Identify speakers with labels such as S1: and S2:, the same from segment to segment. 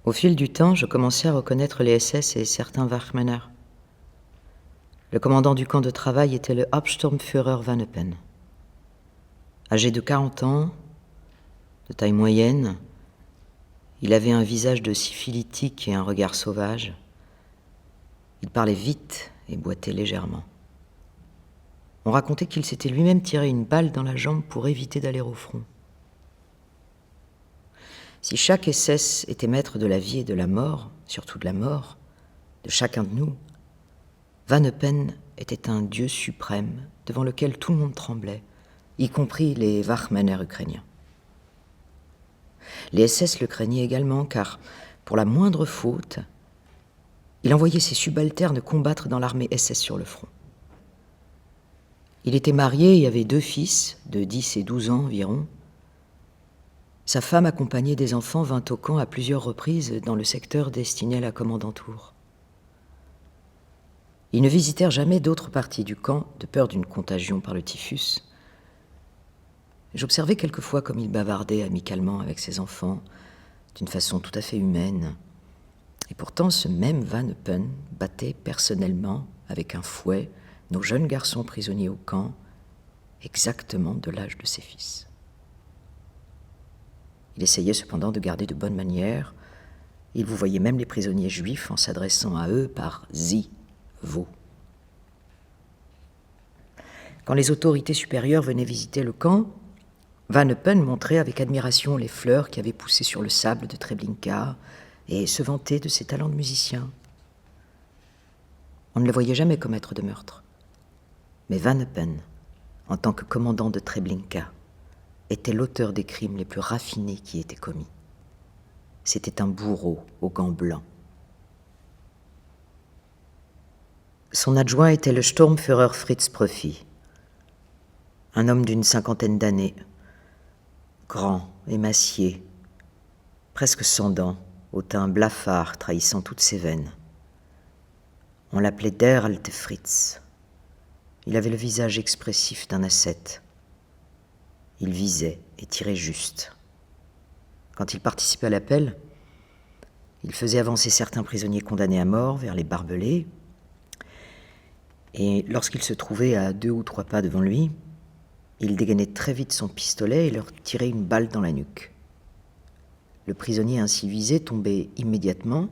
S1: Au fil du temps, je commençais à reconnaître les SS et certains Wachmänner. Le commandant du camp de travail était le Hauptsturmführer Van Eupen. Âgé de 40 ans, de taille moyenne, il avait un visage de syphilitique et un regard sauvage. Il parlait vite et boitait légèrement. On racontait qu'il s'était lui-même tiré une balle dans la jambe pour éviter d'aller au front. Si chaque SS était maître de la vie et de la mort, surtout de la mort, de chacun de nous, Van Eupen était un dieu suprême devant lequel tout le monde tremblait, y compris les Wachmänner ukrainiens. Les SS le craignaient également car, pour la moindre faute, il envoyait ses subalternes combattre dans l'armée SS sur le front. Il était marié et avait 2 fils, de 10 et 12 ans environ. Sa femme accompagnée des enfants vint au camp à plusieurs reprises dans le secteur destiné à la commandanture. Ils ne visitèrent jamais d'autres parties du camp, de peur d'une contagion par le typhus. J'observais quelquefois comme il bavardait amicalement avec ses enfants, d'une façon tout à fait humaine. Et pourtant, ce même Van Eupen battait personnellement, avec un fouet, nos jeunes garçons prisonniers au camp, exactement de l'âge de ses fils. Il essayait cependant de garder de bonnes manières. Il vous voyait même les prisonniers juifs en s'adressant à eux par « Sie », « vous ». Quand les autorités supérieures venaient visiter le camp, Van Eupen montrait avec admiration les fleurs qui avaient poussé sur le sable de Treblinka et se vantait de ses talents de musicien. On ne le voyait jamais commettre de meurtre. Mais Van Eupen, en tant que commandant de Treblinka, était l'auteur des crimes les plus raffinés qui étaient commis. C'était un bourreau aux gants blancs. Son adjoint était le Sturmführer Fritz Profi, un homme d'une 50aine d'années, grand, émacié, presque sans dents, au teint blafard trahissant toutes ses veines. On l'appelait Der alte Fritz. Il avait le visage expressif d'un ascète. Il visait et tirait juste. Quand il participait à l'appel, il faisait avancer certains prisonniers condamnés à mort vers les barbelés, et lorsqu'il se trouvait à 2 ou 3 pas devant lui, il dégainait très vite son pistolet et leur tirait une balle dans la nuque. Le prisonnier ainsi visé tombait immédiatement,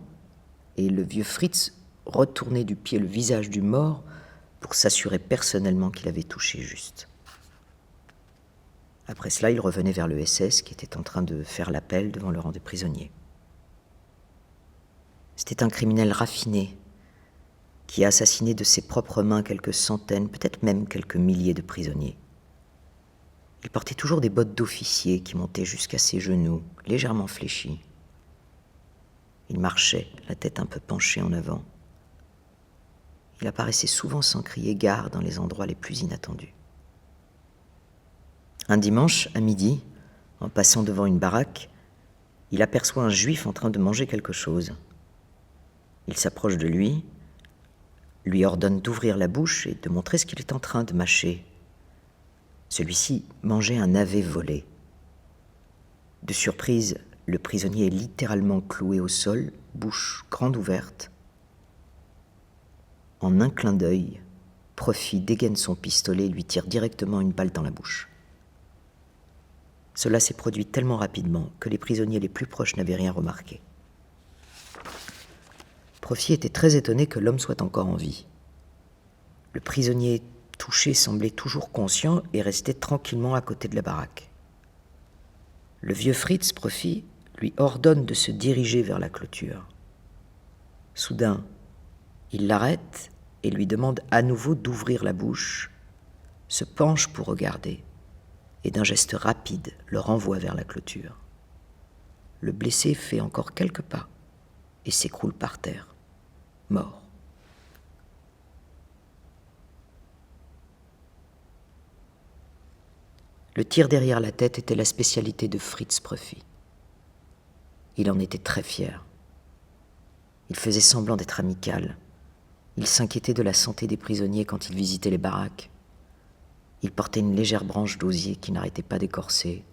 S1: et le vieux Fritz retournait du pied le visage du mort pour s'assurer personnellement qu'il avait touché juste. Après cela, il revenait vers le SS qui était en train de faire l'appel devant le rang des prisonniers. C'était un criminel raffiné qui a assassiné de ses propres mains quelques centaines, peut-être même quelques milliers de prisonniers. Il portait toujours des bottes d'officier qui montaient jusqu'à ses genoux, légèrement fléchis. Il marchait, la tête un peu penchée en avant. Il apparaissait souvent sans crier gare dans les endroits les plus inattendus. Un dimanche, à midi, en passant devant une baraque, il aperçoit un juif en train de manger quelque chose. Il s'approche de lui ordonne d'ouvrir la bouche et de montrer ce qu'il est en train de mâcher. Celui-ci mangeait un navet volé. De surprise, le prisonnier est littéralement cloué au sol, bouche grande ouverte. En un clin d'œil, Profi dégaine son pistolet et lui tire directement une balle dans la bouche. Cela s'est produit tellement rapidement que les prisonniers les plus proches n'avaient rien remarqué. Profi était très étonné que l'homme soit encore en vie. Le prisonnier touché semblait toujours conscient et restait tranquillement à côté de la baraque. Le vieux Fritz Profi lui ordonne de se diriger vers la clôture. Soudain, il l'arrête et lui demande à nouveau d'ouvrir la bouche, se penche pour regarder et d'un geste rapide le renvoie vers la clôture. Le blessé fait encore quelques pas et s'écroule par terre, mort. Le tir derrière la tête était la spécialité de Fritz Profi. Il en était très fier. Il faisait semblant d'être amical. Il s'inquiétait de la santé des prisonniers quand il visitait les baraques. Il portait une légère branche d'osier qui n'arrêtait pas d'écorcer.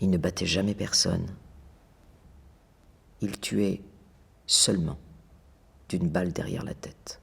S1: Il ne battait jamais personne. il tuait seulement d'une balle derrière la tête.